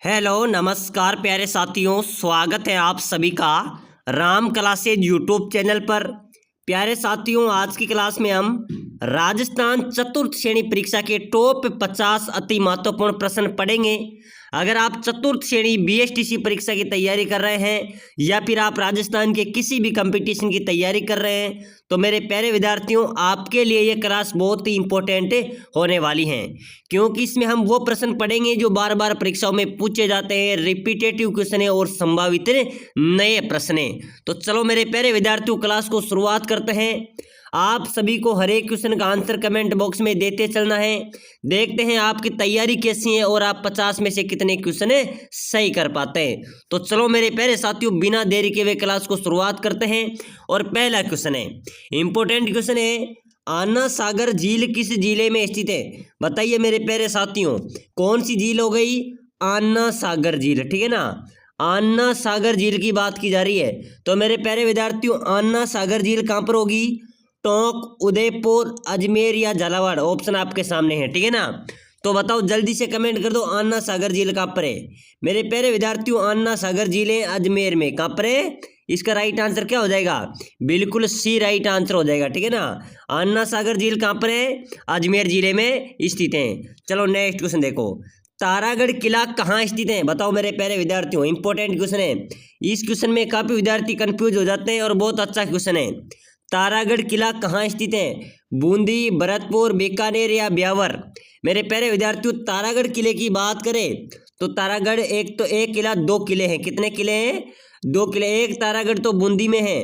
Hello नमस्कार प्यारे साथियों, स्वागत है आप सभी का राम क्लासेज यूट्यूब चैनल पर। प्यारे साथियों, आज की क्लास में हम राजस्थान चतुर्थ श्रेणी परीक्षा के टॉप 50 अति महत्वपूर्ण प्रश्न पढ़ेंगे। अगर आप चतुर्थ श्रेणी बीएसटीसी परीक्षा की तैयारी कर रहे हैं या फिर आप राजस्थान के किसी भी कंपटीशन की तैयारी कर रहे हैं तो मेरे प्यारे विद्यार्थियों, आपके लिए ये क्लास बहुत ही इंपॉर्टेंट होने वाली है, क्योंकि इसमें हम वो प्रश्न पढ़ेंगे जो बार बार परीक्षाओं में पूछे जाते हैं, रिपीटेटिव क्वेश्चन है और संभावित नए प्रश्न है। तो चलो मेरे प्यारे विद्यार्थियों, क्लास को शुरुआत करते हैं। आप सभी को हर एक क्वेश्चन का आंसर कमेंट बॉक्स में देते चलना है। देखते हैं आपकी तैयारी कैसी है और आप 50 में से कितने क्वेश्चन सही कर पाते हैं। तो चलो मेरे प्यारे साथियों, बिना देरी के हुए क्लास को शुरुआत करते हैं। और पहला क्वेश्चन है, इंपॉर्टेंट क्वेश्चन है, आना सागर झील किस जिले में स्थित है? बताइए मेरे प्यारे साथियों, कौन सी झील हो गई? आना सागर झील, ठीक है ना। आना सागर झील की बात की जा रही है। तो मेरे प्यारे विद्यार्थियों, आना सागर झील कहाँ पर होगी? टोंक, उदयपुर, अजमेर या झालावाड़? ऑप्शन आपके सामने है, ठीक है ना। तो बताओ, जल्दी से कमेंट कर दो, आना सागर झील कहाँ पर है? मेरे प्यारे विद्यार्थियों, आना सागर झील है अजमेर में। कहाँ पर है? इसका राइट आंसर क्या हो जाएगा? बिल्कुल सी राइट आंसर हो जाएगा, ठीक है ना। आना सागर झील कहाँ पर है? अजमेर जिले में स्थित है। चलो नेक्स्ट क्वेश्चन देखो, तारागढ़ किला कहाँ स्थित है? बताओ मेरे प्यारे विद्यार्थियों, इंपॉर्टेंट क्वेश्चन है। इस क्वेश्चन में काफी विद्यार्थी कंफ्यूज हो जाते हैं और बहुत अच्छा क्वेश्चन है। तारागढ़ किला कहाँ स्थित है? बूंदी, भरतपुर, बीकानेर या ब्यावर? मेरे प्यारे विद्यार्थियों, तारागढ़ किले की बात करें तो तारागढ़ एक किला, दो किले हैं। कितने किले हैं? दो किले। एक तारागढ़ तो बूंदी में है,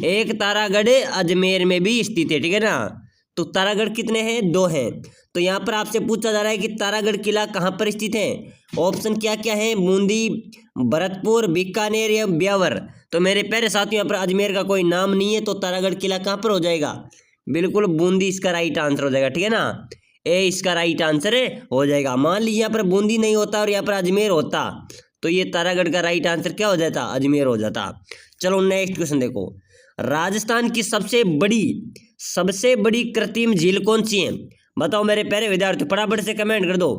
एक तारागढ़ अजमेर में भी स्थित है, ठीक है ना। तो तारागढ़ कितने हैं? दो हैं। तो यहाँ पर आपसे पूछा जा रहा है कि तारागढ़ किला कहाँ पर स्थित है। ऑप्शन क्या क्या है? बूंदी, भरतपुर, बीकानेर या ब्यावर? तो मेरे प्यारे साथियों, यहाँ पर अजमेर का कोई नाम नहीं है, तो तारागढ़ किला कहाँ पर हो जाएगा? बिल्कुल बूंदी इसका राइट आंसर हो जाएगा, ठीक है ना। ए इसका राइट आंसर हो जाएगा। मान लीजिए यहाँ पर बूंदी नहीं होता और यहाँ पर अजमेर होता तो ये तारागढ़ का राइट आंसर क्या हो जाता? अजमेर हो जाता। चलो नेक्स्ट क्वेश्चन देखो, राजस्थान की सबसे बड़ी कृत्रिम झील कौन सी है? बताओ मेरे प्यारे विद्यार्थियों, फटाफट से कमेंट कर दो।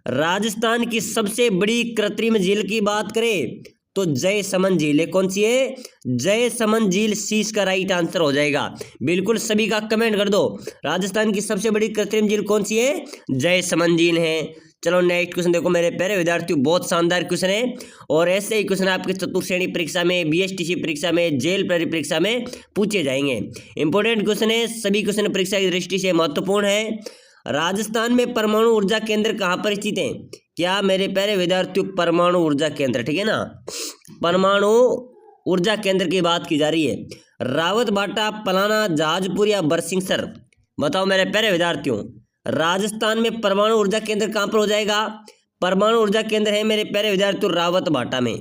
राजस्थान की सबसे बड़ी कृत्रिम झील की बात करें तो जयसमंद झील है। कौन सी है? जयसमंद झील, सी इसका राइट आंसर हो जाएगा। बिल्कुल सभी का कमेंट कर दो, राजस्थान की सबसे बड़ी कृत्रिम झील कौन सी है? जयसमंद झील है। चलो नेक्स्ट क्वेश्चन देखो मेरे प्यारे विद्यार्थियों, बहुत शानदार क्वेश्चन है और ऐसे ही क्वेश्चन आपके चतुर्थ श्रेणी परीक्षा में, बीएसटीसी परीक्षा में, जेल परीक्षा में पूछे जाएंगे। इंपॉर्टेंट क्वेश्चन है, सभी क्वेश्चन परीक्षा की दृष्टि से महत्वपूर्ण है। राजस्थान में परमाणु ऊर्जा केंद्र कहाँ पर स्थित है? क्या मेरे प्यारे विद्यार्थियों, परमाणु ऊर्जा केंद्र, ठीक है ना। परमाणु ऊर्जा केंद्र की बात की जा रही है। रावत भाटा, पलाना, जहाजपुर या बरसिंहसर? बताओ मेरे प्यारे विद्यार्थियों, राजस्थान में परमाणु ऊर्जा केंद्र कहाँ पर हो जाएगा? परमाणु ऊर्जा केंद्र है मेरे प्यारे विद्यार्थियों रावत भाटा में।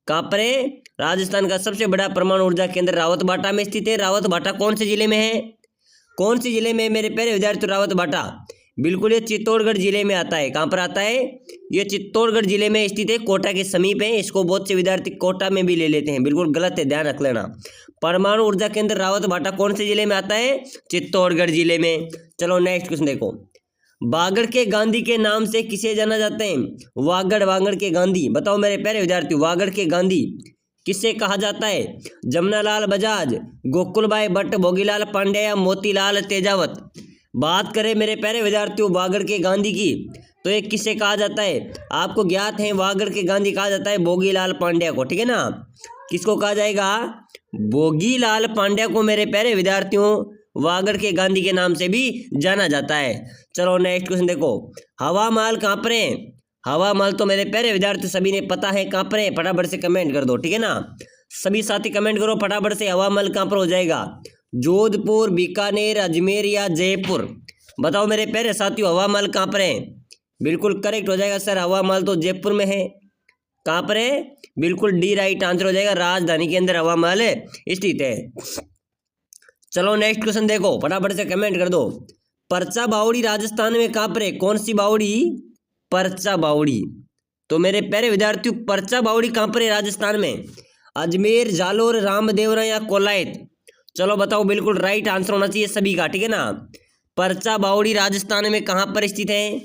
कहाँ पर है? राजस्थान का सबसे बड़ा परमाणु ऊर्जा केंद्र रावत भाटा में स्थित है। रावत भाटा कौन से जिले में है? कौन सी जिले में मेरे प्यारे विद्यार्थियों रावत भाटा? बिल्कुल ये चित्तौड़गढ़ जिले में आता है। कहाँ पर आता है? ये चित्तौड़गढ़ जिले में स्थित है, कोटा के समीप है। इसको बहुत से विद्यार्थी कोटा में भी ले लेते हैं, बिल्कुल गलत है, ध्यान रख लेना। परमाणु ऊर्जा केंद्र रावत भाटा कौन से जिले में आता है? चित्तौड़गढ़ जिले में। चलो नेक्स्ट क्वेश्चन देखो, वागड़ के गांधी के नाम से किसे जाना जाते हैं? वागड़ के गांधी? बताओ मेरे प्यारे विद्यार्थी, वागड़ के गांधी किसे कहा जाता है? जमनालाल बजाज, गोकुलभाई भट्ट, भोगीलाल पांड्या या मोतीलाल तेजावत? बात करें मेरे प्यारे विद्यार्थियों वागड़ के गांधी की तो ये किसे कहा जाता है? आपको ज्ञात है, वागड़ के गांधी कहा जाता है भोगीलाल पांड्या को, ठीक है ना। किसको कहा जाएगा? भोगीलाल पांड्या को मेरे प्यारे विद्यार्थियों वागड़ के गांधी के नाम से भी जाना जाता है। चलो नेक्स्ट क्वेश्चन देखो, हवा महल कहाँ पर है? हवा महल तो मेरे प्यारे विद्यार्थी सभी ने पता है कहाँ पर है, फटाफट से कमेंट कर दो, ठीक है ना। सभी साथी कमेंट करो फटाफट से, हवा महल कहाँ पर हो जाएगा? जोधपुर, बीकानेर, अजमेर या जयपुर? बताओ मेरे प्यारे साथियों, हवा महल कहाँ पर है? बिल्कुल करेक्ट हो जाएगा सर, हवा महल तो जयपुर में है। कहाँ पर है? बिल्कुल डी राइट आंसर हो जाएगा, राजधानी के अंदर हवा महल स्थित है। चलो नेक्स्ट क्वेश्चन देखो, फटाफट से कमेंट कर दो। परचा बावड़ी राजस्थान में कहाँ पर है? कौन सी बावड़ी? परचा बावड़ी। तो मेरे प्यारे विद्यार्थियों, परचा बावड़ी कहाँ पर है राजस्थान में? अजमेर, जालोर, रामदेवरा या कोलायत? चलो बताओ, बिल्कुल राइट आंसर होना चाहिए सभी का, ठीक है ना। परचा बावड़ी राजस्थान में कहाँ पर स्थित है?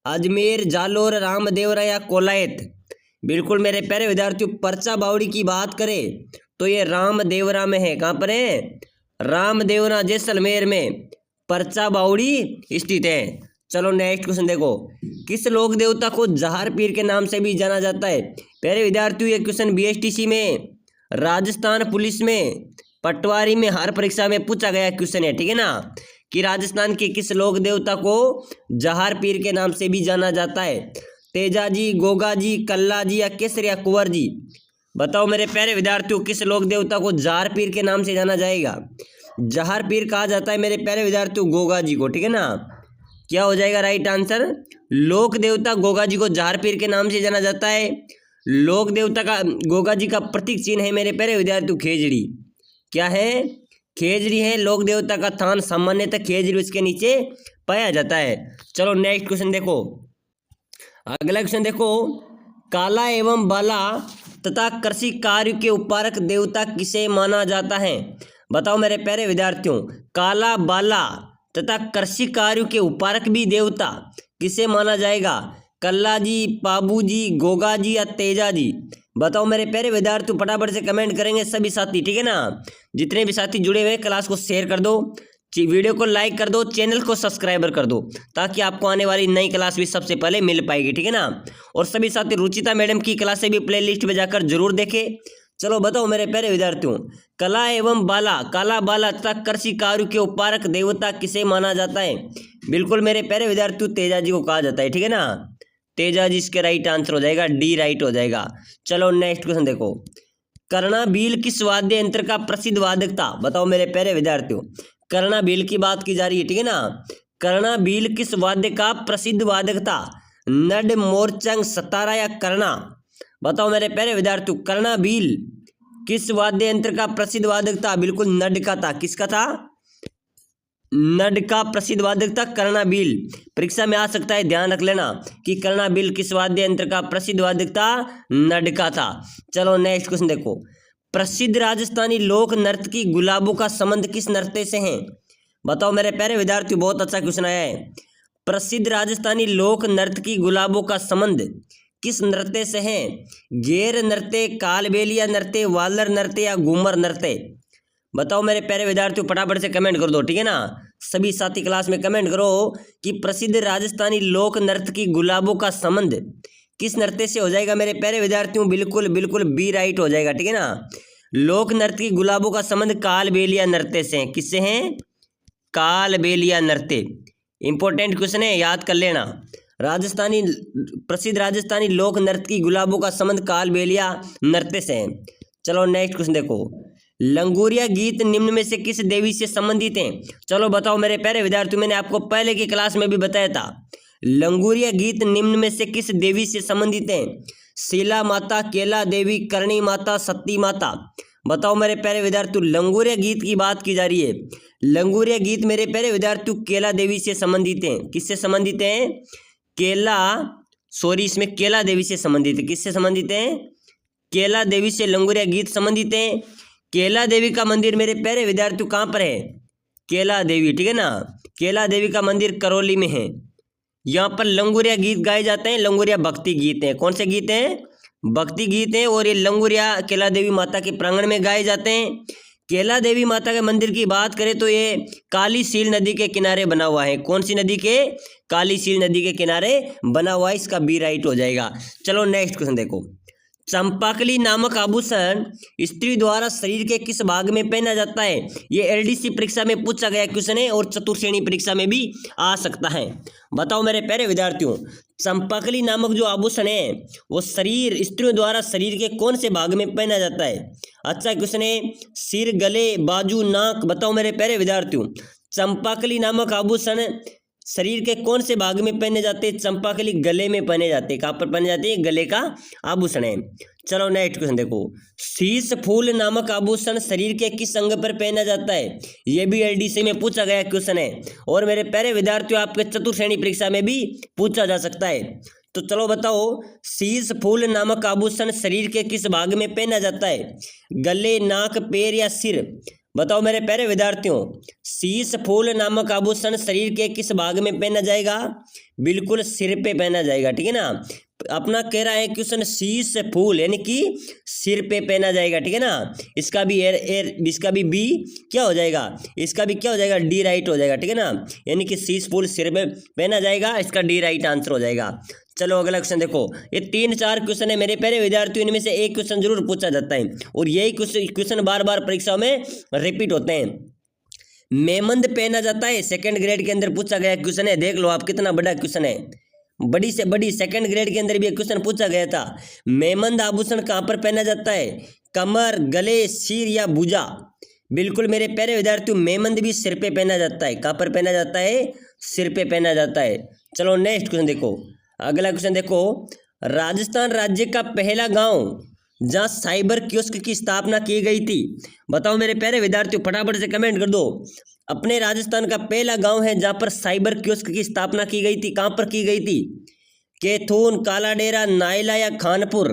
अजमेर, जालोर, रामदेवरा या कोलायत। बिल्कुल मेरे प्यारे विद्यार्थियों, परचा बावड़ी की बात करें तो ये रामदेवरा में है। कहाँ पर है? रामदेवरा जैसलमेर में परचा बावड़ी स्थित है। चलो नेक्स्ट क्वेश्चन देखो, किस लोक देवता को जहार पीर के नाम से भी जाना जाता है? प्यारे विद्यार्थियों, ये क्वेश्चन बीएसटीसी में, राजस्थान पुलिस में, पटवारी में, हर परीक्षा में पूछा गया क्वेश्चन है, ठीक है ना, कि राजस्थान के किस लोक देवता को जहार पीर के नाम से भी जाना जाता है? तेजा जी, गोगा जी, कल्ला जी या केसर या कुंवर जी? बताओ मेरे प्यारे विद्यार्थियों, किस लोक देवता को जहार पीर के नाम से जाना जाएगा? जहार पीर कहा जाता है मेरे प्यारे विद्यार्थियों गोगा जी को, ठीक है ना। क्या हो जाएगा राइट आंसर? लोक देवता गोगा जी को जहार पीर के नाम से जाना जाता है। लोक देवता का गोगा जी का प्रतीक चिन्ह है मेरे प्यारे विद्यार्थियों खेजड़ी। क्या है? खेजड़ी है लोक देवता का थान, सामान्यतः खेजड़ी उसके नीचे पाया जाता है। चलो नेक्स्ट क्वेश्चन देखो, अगला क्वेश्चन देखो, काला एवं बाला तथा कृषि कार्य के उपकारक देवता किसे माना जाता है? बताओ मेरे प्यारे विद्यार्थियों, काला, बाला तथा कृषि कार्य के उपकारक भी देवता किसे माना जाएगा? कल्ला जी, पाबू जी, गोगा जी या तेजा जी? बताओ मेरे प्यारे विद्यार्थियों, फटाफट से कमेंट करेंगे सभी साथी, ठीक है ना। जितने भी साथी जुड़े हुए हैं, क्लास को शेयर कर दो, वीडियो को लाइक कर दो, चैनल को सब्सक्राइबर कर दो, ताकि आपको आने वाली नई क्लास भी सबसे पहले मिल पाएगी, ठीक है ना। और सभी साथी रुचिता मैडम की क्लासें भी प्लेलिस्ट में जाकर जरूर देखें। चलो बताओ मेरे प्यारे विद्यार्थियों, कला एवं बाला, काला बाला तथा कृषि कार्य के उपकारक देवता किसे माना जाता है? बिल्कुल मेरे प्यारे विद्यार्थियों तेजा जी को कहा जाता है, ठीक है ना। तेजा जी इसके राइट आंसर हो जाएगा, डी राइट हो जाएगा। चलो नेक्स्ट क्वेश्चन देखो, कर्णाभील किस वाद्य यंत्र का प्रसिद्ध वादक था? बताओ मेरे प्यारे विद्यार्थियों, कर्णाभील की बात की जा रही है, ठीक है ना। कर्णाभील किस वाद्य का प्रसिद्ध वादक था? नड, मोरचंग, सतारा या कर्णा? बताओ मेरे प्यारे विद्यार्थियों, कर्णाभील किस वाद्य यंत्र का प्रसिद्ध वादक था? बिल्कुल नड का था। किसका था? नड का प्रसिद्ध वादक था कर्णाभील। परीक्षा में आ सकता है, ध्यान रख लेना कि कर्णाभील किस वाद्य यंत्र का प्रसिद्ध वादक था? नड का था। चलो नेक्स्ट क्वेश्चन देखो, प्रसिद्ध राजस्थानी लोक नर्तकी गुलाबों का संबंध किस नृत्य से है? बताओ मेरे प्यारे विद्यार्थियों, बहुत अच्छा क्वेश्चन आया है। प्रसिद्ध राजस्थानी लोक नर्तकी गुलाबों का संबंध किस नृत्य से है? गेर नृत्य, कालबेलिया नृत्य, वालर नृत्य या घूमर नृत्य? बताओ मेरे प्यारे विद्यार्थियों, फटाफट से कमेंट कर दो, ठीक है ना। सभी साथी क्लास में कमेंट करो कि प्रसिद्ध राजस्थानी लोक नर्तकी गुलाबों का संबंध किस नृत्य से हो जाएगा मेरे प्यारे विद्यार्थियों? बिल्कुल बिल्कुल बी राइट हो जाएगा, ठीक है ना। लोक नर्तकी गुलाबों का संबंध कालबेलिया नृत्य से है। किससे है? कालबेलिया नृत्य। इंपॉर्टेंट क्वेश्चन है, याद कर लेना। राजस्थानी प्रसिद्ध राजस्थानी लोक नर्तकी गुलाबों का संबंध कालबेलिया नृत्य से है। चलो नेक्स्ट क्वेश्चन देखो, लंगूरिया गीत निम्न में से किस देवी से संबंधित हैं? चलो बताओ मेरे प्यारे विद्यार्थियों, मैंने आपको पहले की क्लास में भी बताया था, लंगूरिया गीत निम्न में से किस देवी से संबंधित हैं? शीला माता, केला देवी, करणी माता, सती माता? बताओ मेरे प्यारे विद्यार्थियों, लंगूरिया गीत की बात की जा रही है। लंगूरिया गीत मेरे प्यारे विद्यार्थियों केला देवी से संबंधित हैं। किससे संबंधित हैं? इसमें केला देवी से संबंधित है। किससे संबंधित है? केला देवी से लंगूरिया गीत संबंधित है। केला देवी का मंदिर मेरे प्यारे विद्यार्थियों कहाँ पर है? केला देवी, ठीक है ना। केला देवी का मंदिर करौली में है। यहाँ पर लंगूरिया गीत गाए जाते हैं। लंगूरिया भक्ति गीत हैं। कौन से गीत हैं? भक्ति गीत हैं। और ये लंगूरिया केला देवी माता के प्रांगण में गाए जाते हैं। केला देवी माता के मंदिर की बात करें तो ये काली सील नदी के किनारे बना हुआ है। कौन सी नदी के? काली सील नदी के किनारे बना हुआ है। इसका बी राइट हो जाएगा। चलो नेक्स्ट क्वेश्चन देखो, चंपाकली नामक आभूषण स्त्री द्वारा शरीर के किस भाग में पहना जाता है? ये एलडीसी परीक्षा में पूछा गया क्वेश्चन है और चतुर्श्रेणी परीक्षा में भी आ सकता है। बताओ मेरे प्यारे विद्यार्थियों, चंपाकली नामक जो आभूषण है वो स्त्रियों द्वारा शरीर के कौन से भाग में पहना जाता है? अच्छा क्वेश्चन है। सिर, गले, बाजू, नाक? बताओ मेरे प्यारे विद्यार्थियों, चंपाकली नामक आभूषण शरीर के कौन से भाग में पहने जाते हैं? चंपाकली गले में पहने जाते हैं। कहाँ पर पहने जाते हैं? गले का आभूषण है। चलो नेक्स्ट क्वेश्चन देखो, शीश फूल नामक आभूषण शरीर के किस अंग पर पहना जाता है? यह भी एलडीसी में पूछा गया क्वेश्चन है और मेरे प्यारे विद्यार्थियों आपके चतुर्श्रेणी परीक्षा में भी पूछा जा सकता है। तो चलो बताओ, शीश फूल नामक आभूषण शरीर के किस भाग में पहना जाता है? गले, नाक, पैर या सिर? बताओ मेरे प्यारे विद्यार्थियों, शीश फूल नामक आभूषण शरीर के किस भाग में पहना जाएगा? बिल्कुल सिर पे पहना जाएगा, ठीक है ना। अपना कह रहा है क्वेश्चन शीश फूल यानी कि सिर पे पहना जाएगा, ठीक है ना। इसका भी इसका भी बी क्या हो जाएगा, इसका भी क्या हो जाएगा, डी राइट हो जाएगा, ठीक है ना। यानी कि शीश फूल सिर पे पहना जाएगा, इसका डी राइट आंसर हो जाएगा। चलो अगला क्वेश्चन देखो, ये 3-4 क्वेश्चन है मेरे प्यारे विद्यार्थियों, इनमें से एक क्वेश्चन जरूर पूछा जाता है और यही क्वेश्चन बार बार परीक्षाओं में रिपीट होते हैं। मेमंद पहना जाता है, सेकंड ग्रेड के अंदर पूछा गया क्वेश्चन है, देख लो आप कितना बड़ा क्वेश्चन है, बड़ी से बड़ी सेकंड ग्रेड के अंदर भी एक क्वेश्चन पूछा गया था। मेमंद आभूषण कहाँ पर पहना जाता है? कमर, गले, सिर या भुजा? बिल्कुल मेरे प्यारे विद्यार्थियों, मेमंद भी सिर पे पहना जाता है। कहाँ पर पहना जाता है? सिर पे पहना जाता है। चलो नेक्स्ट क्वेश्चन देखो, अगला क्वेश्चन देखो, राजस्थान राज्य का पहला गांव जहां साइबर कियोस्क की स्थापना की गई थी, बताओ मेरे प्यारे विद्यार्थियों, फटाफट से कमेंट कर दो। अपने राजस्थान का पहला गांव है जहां पर साइबर कियोस्क की स्थापना की गई थी, कहां पर की गई थी? कैथून, काला डेरा, नाइला या खानपुर?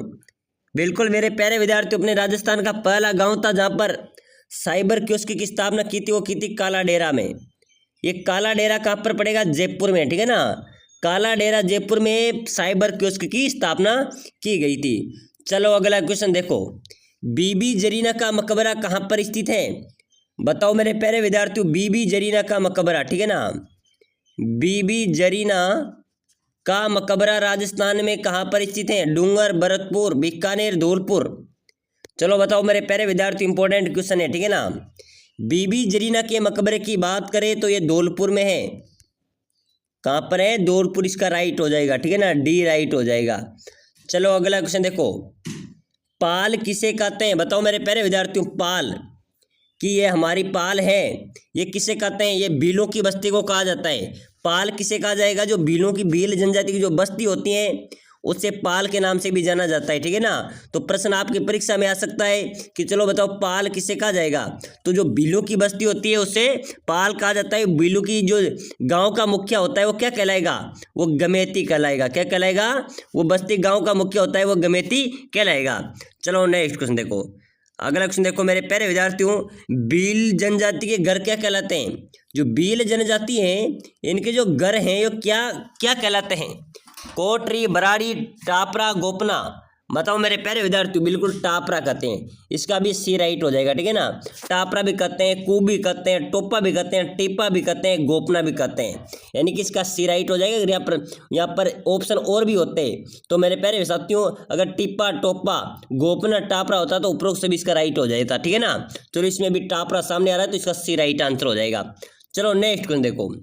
बिल्कुल मेरे प्यारे विद्यार्थियों, अपने राजस्थान का पहला गांव था जहां पर साइबर कियोस्क की स्थापना की थी, वो की थी काला डेरा में। ये काला डेरा कहाँ पर पड़ेगा? जयपुर में, ठीक है ना। काला डेरा जयपुर में साइबर कियोस्क की स्थापना की गई थी। चलो अगला क्वेश्चन देखो, बीबी जरीना का मकबरा कहाँ पर स्थित है? बताओ मेरे प्यारे विद्यार्थियों, बीबी जरीना का मकबरा, ठीक है ना। बीबी जरीना का मकबरा राजस्थान में कहाँ पर स्थित है? डूंगर, भरतपुर, बीकानेर, धौलपुर? चलो बताओ मेरे प्यारे विद्यार्थियों, इंपॉर्टेंट क्वेश्चन है, ठीक है ना। बीबी जरीना के मकबरे की बात करें तो ये धौलपुर में है। कहाँ पर है? धौलपुर, इसका राइट हो जाएगा, ठीक है ना, डी राइट हो जाएगा। चलो अगला क्वेश्चन देखो, पाल किसे कहते हैं? बताओ मेरे प्यारे विद्यार्थियों, पाल कि ये हमारी पाल है, ये किसे कहते हैं? ये भीलों की बस्ती को कहा जाता है। पाल किसे कहा जाएगा? जो भीलों की, भील जनजाति की जो बस्ती होती है उससे पाल के नाम से भी जाना जाता है, ठीक है ना। तो प्रश्न आपकी परीक्षा में आ सकता है कि चलो बताओ पाल किसे कहा जाएगा? तो जो भीलों की बस्ती होती है उसे पाल कहा जाता है। भीलों की जो गांव का मुखिया होता है वो क्या कहलाएगा? वो गमेती कहलाएगा। क्या कहलाएगा? वो बस्ती गांव का मुखिया होता है वो गमेती कहलाएगा। चलो नेक्स्ट क्वेश्चन देखो, अगला क्वेश्चन देखो मेरे प्यारे विद्यार्थियों, भील जनजाति के घर क्या कहलाते हैं? जो भील जनजाति है इनके जो घर हैं वो क्या क्या कहलाते हैं? कोटरी, बराड़ी, टापरा, गोपना? बताओ मेरे प्यारे विद्यार्थियों, बिल्कुल टापरा कहते हैं, इसका भी सी राइट हो जाएगा, ठीक है ना। टापरा भी कहते हैं, कू भी कहते हैं, टोपा भी कहते हैं, टीपा भी कहते हैं, गोपना भी कहते हैं, यानी कि इसका सी राइट हो जाएगा। अगर यहाँ पर ऑप्शन और भी होते तो मेरे प्यारे साथियों, अगर टीपा, टोपा, गोपना, टापरा होता तो उपरोक्त से भी इसका राइट हो जाता, ठीक है ना। चलो इसमें भी टापरा सामने आ रहा है तो इसका सी राइट आंसर हो जाएगा। चलो नेक्स्ट क्वेश्चन देखो,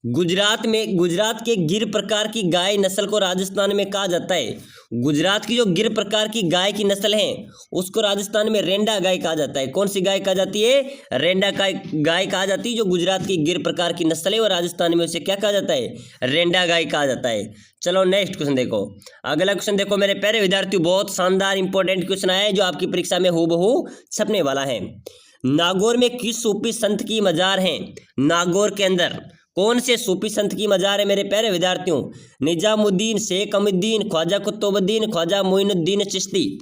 गुजरात के गिर प्रकार की गाय नस्ल को राजस्थान में कहा जाता है। गुजरात की जो गिर प्रकार की गाय की नस्ल है उसको राजस्थान में रेंडा गाय कहा जाता है। कौन सी गाय कहा जाती है? रेंडा गाय कहा जाती है। जो गुजरात की गिर प्रकार की नस्ल है वो राजस्थान में उसे क्या कहा जाता है? रेंडा गाय कहा जाता है। चलो नेक्स्ट क्वेश्चन देखो, अगला क्वेश्चन देखो मेरे प्यारे विद्यार्थियों, बहुत शानदार इंपॉर्टेंट क्वेश्चन आया है जो आपकी परीक्षा में हूबहू छपने वाला है। नागौर में किस सूफी संत की मजार है? नागौर के अंदर कौन से सूफी संत की मजार है मेरे प्यारे विद्यार्थियों? निजामुद्दीन, शेख अमीरुद्दीन, ख्वाजा कुतुबुद्दीन, ख्वाजा मोइनुद्दीन चिश्ती?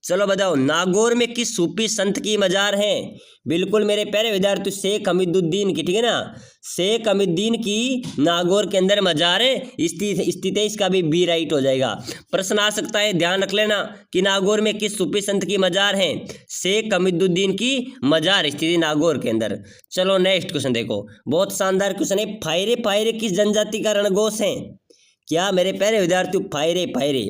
चलो बताओ, नागौर में किस सूफी संत की मजार है? बिल्कुल मेरे प्यारे विद्यार्थी, शेख अमीरुद्दीन की, ठीक है ना। शेख अमीरुद्दीन की नागौर के अंदर मजार स्थित है, इसका भी बी राइट हो जाएगा। प्रश्न आ सकता है, ध्यान रख लेना कि नागौर में किस सूफी संत की मजार है? शेख अमीरुद्दीन की मजार स्थित है नागौर के अंदर। चलो नेक्स्ट क्वेश्चन देखो, बहुत शानदार क्वेश्चन है, फायरे फायरे किस जनजाति का रणघोष है? क्या मेरे प्यारे विद्यार्थियों, फायरे फायरे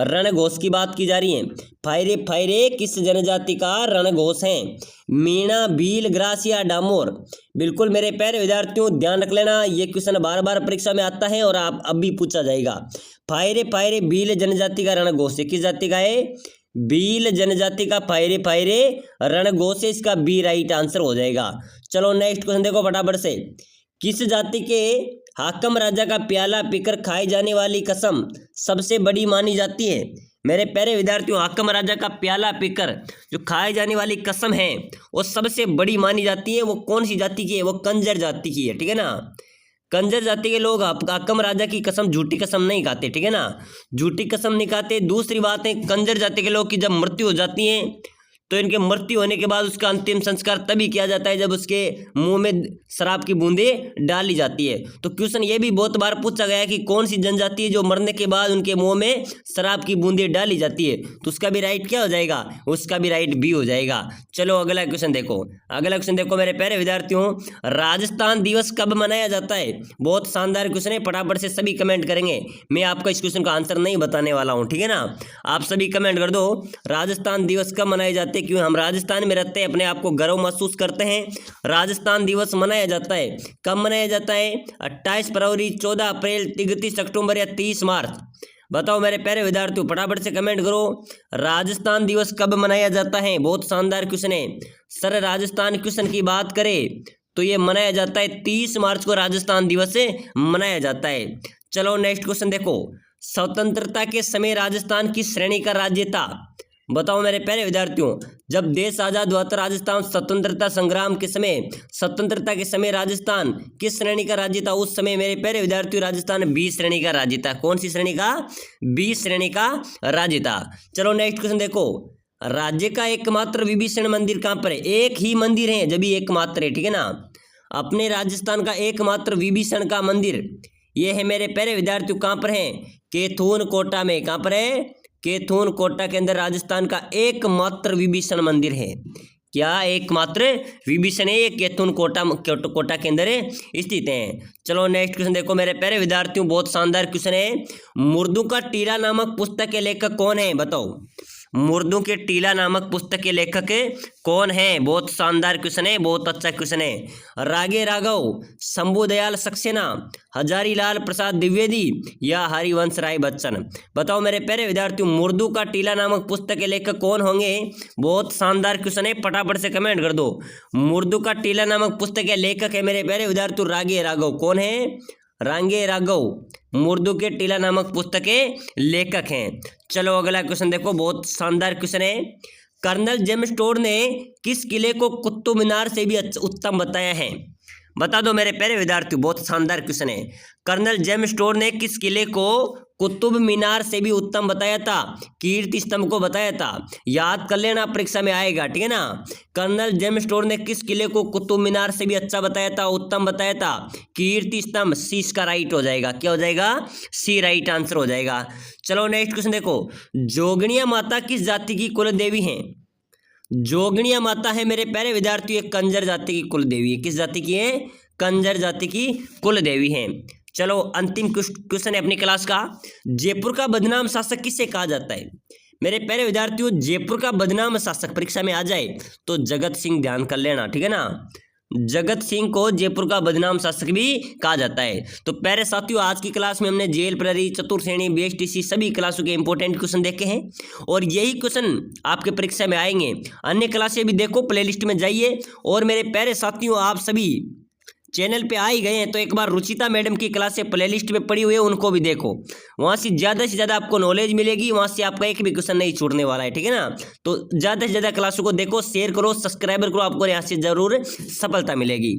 रणघोष की बात की जा रही है। फायरे फायरे किस जनजाति का रणघोष है? मीणा, भील, ग्रासिया, डामोर? बिल्कुल मेरे प्यारे विद्यार्थियों, ध्यान रख लेना, ये क्वेश्चन बार बार परीक्षा में आता है और आप अब भी पूछा जाएगा। फायरे फायरे भील जनजाति का रणघोष है, किस जाति का है? भील जनजाति का फायरे फायरे रणघोष है, इसका बी राइट आंसर हो जाएगा। चलो नेक्स्ट क्वेश्चन देखो फटाफट से, किस जाति के हाकम राजा का प्याला पीकर खाई जाने वाली कसम सबसे बड़ी मानी जाती है? मेरे प्यारे विद्यार्थियों, हाकम राजा का प्याला पीकर जो खाई जाने वाली कसम है वो सबसे बड़ी मानी जाती है। वो कौन सी जाति की है? वो कंजर जाति की है, ठीक है ना। कंजर जाति के लोग हाकम राजा की कसम, झूठी कसम नहीं खाते, ठीक है ना, झूठी कसम नहीं खाते। दूसरी बात है, कंजर जाति के लोग की जब मृत्यु हो जाती है तो इनके मृत्यु होने के बाद उसका अंतिम संस्कार तभी किया जाता है जब उसके मुंह में शराब की बूंदें डाली जाती है। तो क्वेश्चन ये भी बहुत बार पूछा गया है कि कौन सी जनजाति है जो मरने के बाद उनके मुंह में शराब की बूंदें डाली जाती है, तो उसका भी राइट क्या हो जाएगा, उसका भी राइट बी हो जाएगा। चलो अगला क्वेश्चन देखो, अगला क्वेश्चन देखो मेरे प्यारे विद्यार्थियों, राजस्थान दिवस कब मनाया जाता है? बहुत शानदार क्वेश्चन है, फटाफट से सभी कमेंट करेंगे। मैं आपको इस क्वेश्चन का आंसर नहीं बताने वाला हूं, ठीक है ना। आप सभी कमेंट कर दो, राजस्थान दिवस कब मनाए जाते हैं, क्यों हम राजस्थान में रहते हैं, अपने आप को गर्व महसूस करते हैं। राजस्थान दिवस मनाया जाता है, कब मनाया जाता है? 28 फरवरी, 14 अप्रैल, 31 अक्टूबर या 30 मार्च? बताओ मेरे प्यारे विद्यार्थियों, फटाफट से कमेंट करो, राजस्थान दिवस कब मनाया जाता है। बहुत शानदार क्वेश्चन है सर। राजस्थान क्वेश्चन की बात करें तो ये मनाया जाता है 30 मार्च को राजस्थान दिवस मनाया जाता है। चलो नेक्स्ट क्वेश्चन देखो, स्वतंत्रता के समय राजस्थान किस श्रेणी का राज्य था? बताओ मेरे प्यारे विद्यार्थियों, जब देश आजाद हुआ था राजस्थान स्वतंत्रता संग्राम के समय, स्वतंत्रता के समय राजस्थान किस श्रेणी का राज्य था? उस समय मेरे प्यारे विद्यार्थियों राजस्थान बी श्रेणी का राज्य था। कौन सी श्रेणी का? बी श्रेणी का राज्य था। चलो नेक्स्ट क्वेश्चन देखो, राज्य का एकमात्र विभीषण मंदिर कहाँ पर है? एक ही मंदिर है जब भी एकमात्र है, ठीक है ना। अपने राजस्थान का एकमात्र विभीषण का मंदिर ये है मेरे प्यारे विद्यार्थियों, कहाँ पर है? कैथून कोटा में। कहाँ पर है? कैथून कोटा के अंदर राजस्थान का एकमात्र विभीषण मंदिर है। क्या एकमात्र विभीषण है? ये कैथून कोटा के अंदर स्थित है। चलो नेक्स्ट क्वेश्चन देखो मेरे प्यारे विद्यार्थियों, बहुत शानदार क्वेश्चन है, मुर्दों का टीला नामक पुस्तक के लेखक कौन है? बताओ, मुर्दों के टीला नामक पुस्तक के लेखक कौन है? बहुत शानदार क्वेश्चन है, बहुत अच्छा क्वेश्चन है। रागे राघव, शंभू दयाल सक्सेना, हजारीलाल प्रसाद द्विवेदी या हरिवंश राय बच्चन? बताओ मेरे प्यारे विद्यार्थियों, मुर्दों का टीला नामक पुस्तक के लेखक कौन होंगे? बहुत शानदार क्वेश्चन है, फटाफट से कमेंट कर दो। मुर्दों का टीला नामक पुस्तक के लेखक है मेरे प्यारे विद्यार्थियों रागे राघव। कौन है? रागे राघव मुर्दों के टीला नामक पुस्तक के लेखक हैं। चलो अगला क्वेश्चन देखो, बहुत शानदार क्वेश्चन है, कर्नल जेम्स टोड ने किस किले को कुतुब मीनार से भी उत्तम बताया है? बता दो मेरे प्यारे विद्यार्थियों, बहुत शानदार क्वेश्चन है। कर्नल जेम्स टोड ने किस किले को कुतुब मीनार से भी उत्तम बताया था? कीर्ति स्तंभ को बताया था। याद कर लेना, परीक्षा में आएगा, ठीक है ना। कर्नल जेम्स टोड ने किस किले को कुतुब मीनार से भी अच्छा बताया था, उत्तम बताया था? कीर्ति स्तंभ। सी इसका राइट हो जाएगा। क्या हो जाएगा? सी राइट आंसर हो जाएगा। चलो नेक्स्ट क्वेश्चन देखो, जोगनिया माता किस जाति की कुल देवी है? जोगनिया माता है मेरे प्यारे विद्यार्थियों एक कंजर जाति की कुल देवी है। किस जाति की है? कंजर जाति की कुल देवी है। चलो अंतिम क्वेश्चन है अपनी क्लास का, जयपुर का बदनाम शासक किसे कहा जाता है? मेरे प्यारे विद्यार्थियों, जयपुर का बदनाम शासक परीक्षा में आ जाए तो जगत सिंह, ध्यान कर लेना, ठीक है ना। जगत सिंह को जयपुर का बदनाम शासक भी कहा जाता है। तो प्यारे साथियों, आज की क्लास में हमने जेएल प्रहरी, चतुर्थ श्रेणी, बीएसटीसी सभी क्लासों के इंपॉर्टेंट क्वेश्चन देखे हैं और यही क्वेश्चन आपके परीक्षा में आएंगे। अन्य क्लासें भी देखो, प्लेलिस्ट में जाइए। और मेरे प्यारे साथियों, आप सभी चैनल पे आ ही गए हैं तो एक बार रुचिता मैडम की क्लासें प्लेलिस्ट में पड़ी हुई है, उनको भी देखो। वहाँ से ज़्यादा आपको नॉलेज मिलेगी, वहाँ से आपका एक भी क्वेश्चन नहीं छूटने वाला है, ठीक है ना। तो ज़्यादा से ज़्यादा क्लासों को देखो, शेयर करो, सब्सक्राइबर करो, आपको यहाँ से ज़रूर सफलता मिलेगी।